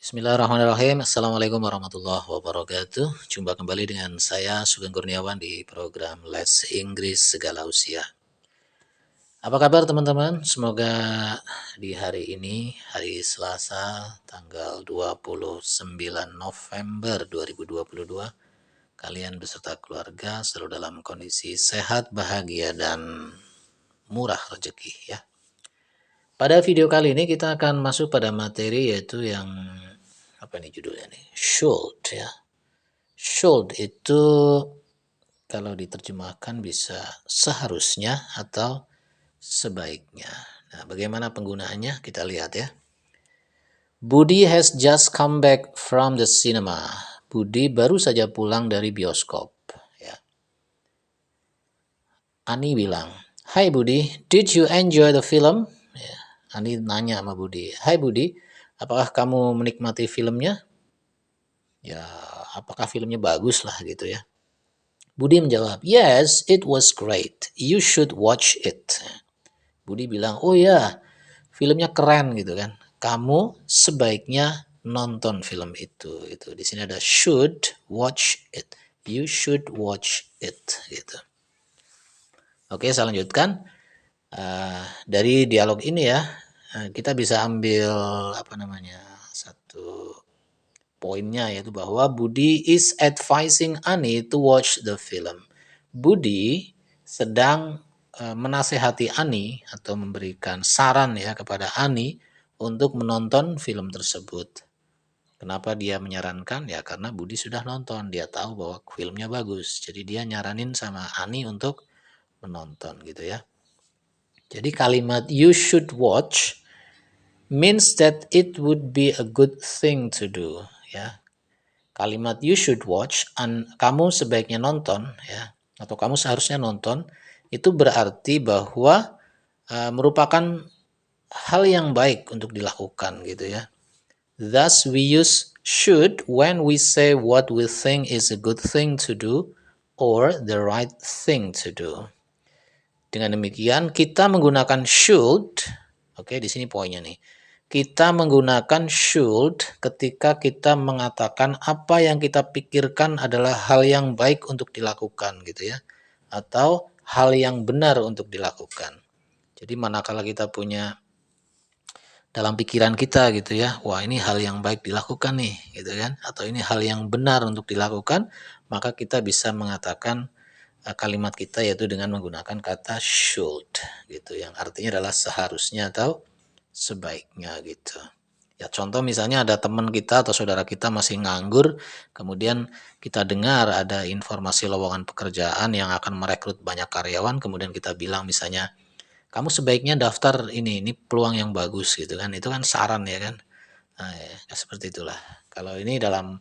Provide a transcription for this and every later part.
Bismillahirrahmanirrahim. Assalamualaikum warahmatullahi wabarakatuh. Jumpa kembali dengan saya Sugeng Kurniawan di program Les Inggris Segala Usia. Apa kabar teman-teman? Semoga di hari ini, hari Selasa, tanggal 29 November 2022, kalian beserta keluarga selalu dalam kondisi sehat, bahagia, dan murah rezeki ya. Pada video kali ini kita akan masuk pada materi yaitu yang apa nih judulnya nih? Should ya. Should itu kalau diterjemahkan bisa seharusnya atau sebaiknya. Nah, bagaimana penggunaannya? Kita lihat ya. Budi has just come back from the cinema. Budi baru saja pulang dari bioskop. Ya. Ani bilang, "Hai Budi, did you enjoy the film?" Ya. Ani nanya sama Budi, "Hai Budi, apakah kamu menikmati filmnya?" Ya, apakah filmnya bagus lah gitu ya. Budi menjawab, "Yes, it was great. You should watch it." Budi bilang, "Oh ya, filmnya keren gitu kan. Kamu sebaiknya nonton film itu." Itu di sini ada should watch it. You should watch it gitu. Oke, saya lanjutkan. Dari dialog ini ya, kita bisa ambil apa namanya satu poinnya yaitu bahwa Budi is advising Ani to watch the film. Budi sedang menasehati Ani atau memberikan saran ya kepada Ani untuk menonton film tersebut. Kenapa dia menyarankan? Ya karena Budi sudah nonton, dia tahu bahwa filmnya bagus. Jadi dia nyaranin sama Ani untuk menonton gitu ya. Jadi kalimat you should watch means that it would be a good thing to do ya. Kalimat you should watch, kamu sebaiknya nonton ya, atau kamu seharusnya nonton, itu berarti bahwa merupakan hal yang baik untuk dilakukan gitu ya. Thus we use should when we say what we think is a good thing to do or the right thing to do. Dengan demikian kita menggunakan should, oke di sini poinnya nih. Kita menggunakan should ketika kita mengatakan apa yang kita pikirkan adalah hal yang baik untuk dilakukan gitu ya. Atau hal yang benar untuk dilakukan. Jadi manakala kita punya dalam pikiran kita gitu ya, wah ini hal yang baik dilakukan nih gitu kan. Atau ini hal yang benar untuk dilakukan, maka kita bisa mengatakan kalimat kita yaitu dengan menggunakan kata should gitu yang artinya adalah seharusnya atau sebaiknya gitu. Ya contoh misalnya ada teman kita atau saudara kita masih nganggur, kemudian kita dengar ada informasi lowongan pekerjaan yang akan merekrut banyak karyawan, kemudian kita bilang misalnya, kamu sebaiknya daftar ini peluang yang bagus gitu kan, itu kan saran ya kan. Nah, ya, seperti itulah. Kalau ini dalam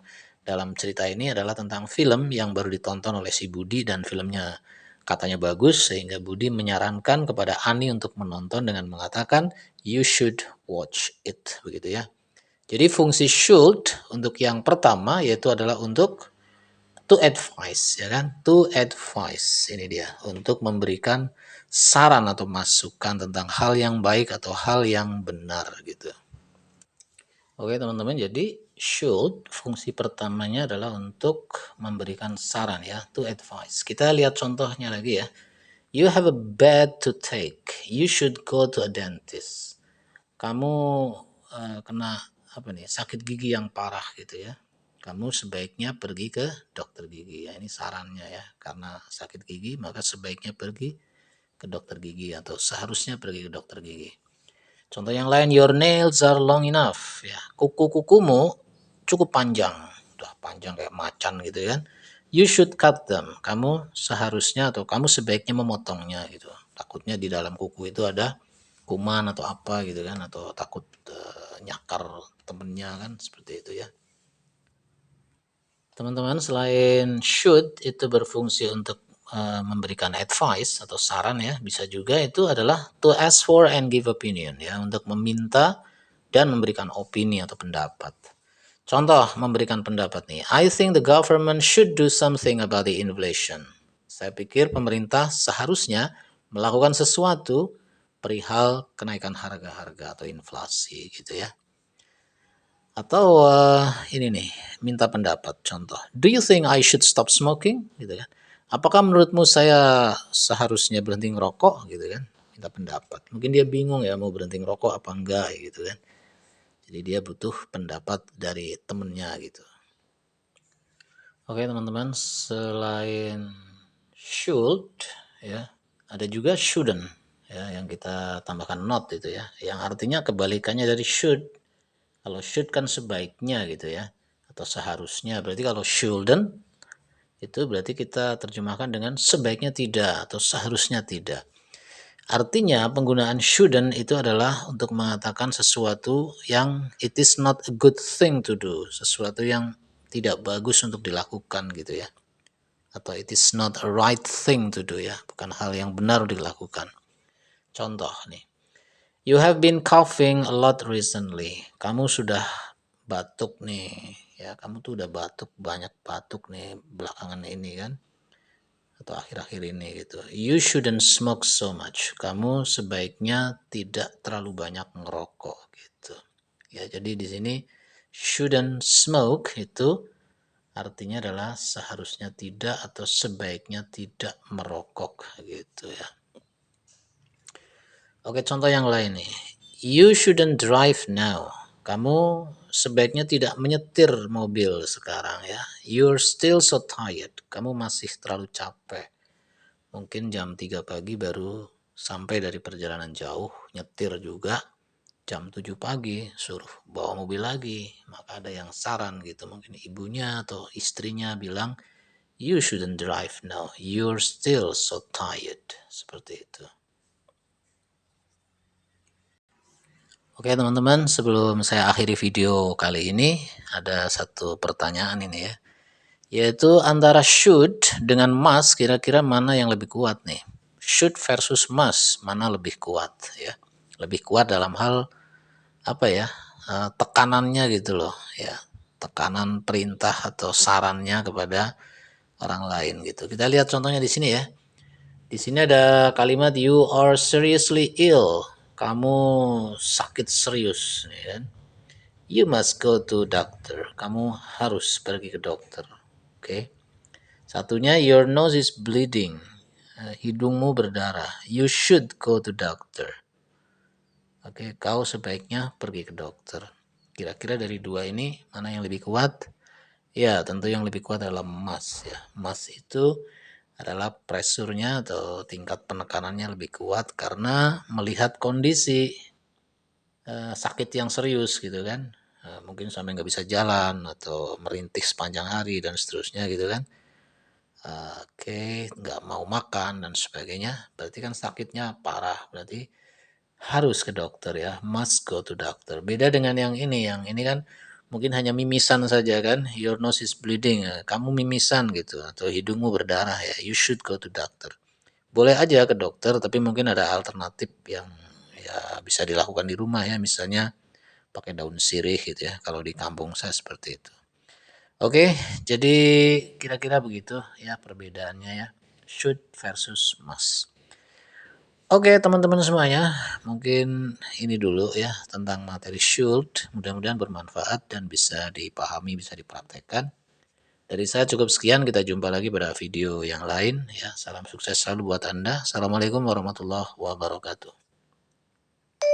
cerita ini adalah tentang film yang baru ditonton oleh si Budi dan filmnya katanya bagus sehingga Budi menyarankan kepada Ani untuk menonton dengan mengatakan you should watch it begitu ya. Jadi fungsi should untuk yang pertama yaitu adalah untuk to advise ya kan, to advise ini dia untuk memberikan saran atau masukan tentang hal yang baik atau hal yang benar gitu. Oke teman-teman, jadi should fungsi pertamanya adalah untuk memberikan saran ya, to advise. Kita lihat contohnya lagi ya. You have a bad toothache. You should go to a dentist. Kamu kena apa nih? Sakit gigi yang parah gitu ya. Kamu sebaiknya pergi ke dokter gigi ya. Ini sarannya ya. Karena sakit gigi maka sebaiknya pergi ke dokter gigi atau seharusnya pergi ke dokter gigi. Contoh yang lain, your nails are long enough. Ya, kuku-kukumu cukup panjang. Udah panjang kayak macan gitu kan. You should cut them. Kamu seharusnya atau kamu sebaiknya memotongnya gitu. Takutnya di dalam kuku itu ada kuman atau apa gitu kan. Atau takut nyakar temennya kan. Seperti itu ya. Teman-teman, selain should itu berfungsi untuk memberikan advice atau saran ya, bisa juga itu adalah to ask for and give opinion ya, untuk meminta dan memberikan opini atau pendapat. Contoh memberikan pendapat nih, I think the government should do something about the inflation. Saya pikir pemerintah seharusnya melakukan sesuatu perihal kenaikan harga-harga atau inflasi gitu ya. Atau ini nih, minta pendapat contoh. Do you think I should stop smoking? Gitu kan. Apakah menurutmu saya seharusnya berhenti ngerokok gitu kan? Minta pendapat. Mungkin dia bingung ya mau berhenti ngerokok apa enggak gitu kan. Jadi dia butuh pendapat dari temennya gitu. Oke teman-teman, selain should ya, ada juga shouldn't ya yang kita tambahkan not itu ya, yang artinya kebalikannya dari should. Kalau should kan sebaiknya gitu ya, atau seharusnya. Berarti kalau shouldn't itu berarti kita terjemahkan dengan sebaiknya tidak atau seharusnya tidak. Artinya penggunaan shouldn't itu adalah untuk mengatakan sesuatu yang it is not a good thing to do, sesuatu yang tidak bagus untuk dilakukan gitu ya. Atau it is not a right thing to do ya, bukan hal yang benar dilakukan. Contoh nih, you have been coughing a lot recently. Kamu sudah batuk nih, ya kamu tuh udah batuk, banyak batuk nih belakangan ini kan, atau akhir-akhir ini gitu. You shouldn't smoke so much. Kamu sebaiknya tidak terlalu banyak ngerokok gitu. Ya, jadi di sini shouldn't smoke itu artinya adalah seharusnya tidak atau sebaiknya tidak merokok gitu ya. Oke, contoh yang lain nih. You shouldn't drive now. Kamu sebaiknya tidak menyetir mobil sekarang ya. You're still so tired. Kamu masih terlalu capek. Mungkin jam 3 pagi baru sampai dari perjalanan jauh, nyetir juga. Jam 7 pagi suruh bawa mobil lagi. Maka ada yang saran gitu. Mungkin ibunya atau istrinya bilang, you shouldn't drive now. You're still so tired. Seperti itu. Oke teman-teman, sebelum saya akhiri video kali ini, ada satu pertanyaan ini ya. Yaitu antara should dengan must, kira-kira mana yang lebih kuat nih? Should versus must, mana lebih kuat ya? Lebih kuat dalam hal apa ya? Tekanannya gitu loh ya. Tekanan perintah atau sarannya kepada orang lain gitu. Kita lihat contohnya di sini ya. Di sini ada kalimat you are seriously ill. Kamu sakit serius, ya kan? You must go to doctor. Kamu harus pergi ke dokter. Oke. Satunya your nose is bleeding. Hidungmu berdarah. You should go to doctor. Oke, kau sebaiknya pergi ke dokter. Kira-kira dari dua ini mana yang lebih kuat? Ya, tentu yang lebih kuat adalah must ya. Must itu adalah pressure-nya atau tingkat penekanannya lebih kuat karena melihat kondisi sakit yang serius gitu kan. Mungkin sampai nggak bisa jalan atau merintih sepanjang hari dan seterusnya gitu kan. Oke, nggak mau makan dan sebagainya. Berarti kan sakitnya parah. Berarti harus ke dokter ya. Must go to doctor. Beda dengan yang ini kan mungkin hanya mimisan saja kan. Your nose is bleeding. Kamu mimisan gitu atau hidungmu berdarah ya. You should go to doctor. Boleh aja ke dokter, tapi mungkin ada alternatif yang ya bisa dilakukan di rumah ya. Misalnya pakai daun sirih gitu ya. Kalau di kampung saya seperti itu. Oke, jadi kira-kira begitu ya perbedaannya ya. Should versus must. Oke, teman-teman semuanya, mungkin ini dulu ya tentang materi should. Mudah-mudahan bermanfaat dan bisa dipahami, bisa dipraktekkan. Dari saya cukup sekian, kita jumpa lagi pada video yang lain ya. Salam sukses selalu buat Anda. Assalamualaikum warahmatullahi wabarakatuh.